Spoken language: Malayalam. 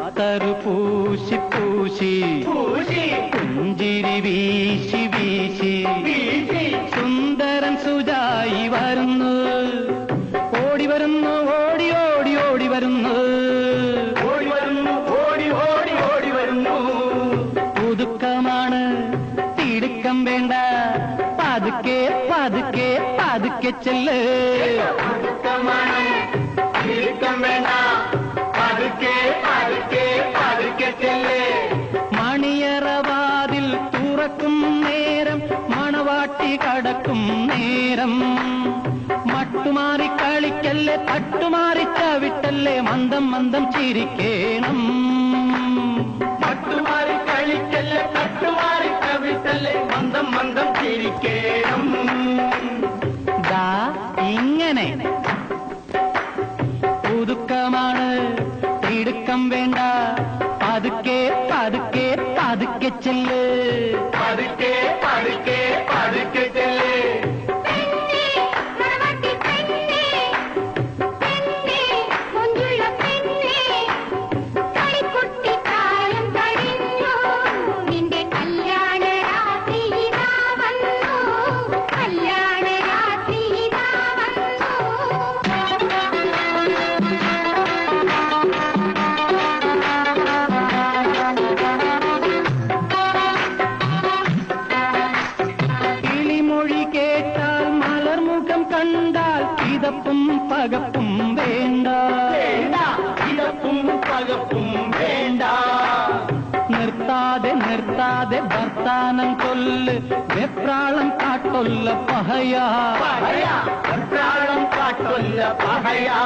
അത്തറു പൂശി പൂശി പുഞ്ചിരി വീശി വീശി സുന്ദരൻ സുജായി വരുന്നു, ഓടി വരുന്നു, ഓടി ഓടി ഓടി വരുന്നു, ഓടി വരുന്നു, ഓടി ഓടി ഓടി വരുന്നു. പുതുക്കമാണ്, തിടുക്കം വേണ്ട, പതുക്കെ പതുക്കെ പതുക്കെ ചെല്ല്. പുതുക്കമാണ്, തിടുക്കം വേണ്ട, പതുക്കെ പതുക്കെ പതുക്കെ ചെല്ല്. മണിയറവാതിൽ തുറക്കും നേരം, മണവാട്ടി കടക്കും നേരം, മട്ടുമാറി കളിക്കല്ലേ, തട്ടുമാറി ചവിട്ടല്ലേ, മന്ദം മന്ദം ചിരിക്കേണം. മട്ടുമാറി കളിക്കല്ലേ, തട്ടുമാറി ചവിട്ടല്ലേ, മന്ദം മന്ദം ചിരിക്കേണം. ദാ ഇങ്ങനെ പുതുക്കമാണ്, തിടുക്കം വേണ്ട, പതുക്കെ പതുക്കെ പതുക്കെ ചെല്ല്. പതുക്കെ പതുക്കെ പതുക്കെ ചെല്ല്. കണ്ടാൽ ഇതപ്പും പകപ്പും വേണ്ട, ഇതപ്പും പകപ്പും വേണ്ട. നിർത്താതെ നിർത്താതെ വർത്താനം കൊല്ല്, വെപ്രാളം കാട്ടൊല്ല പഹയാ, വെപ്രാളം കാട്ടൊല്ല പഹയാ.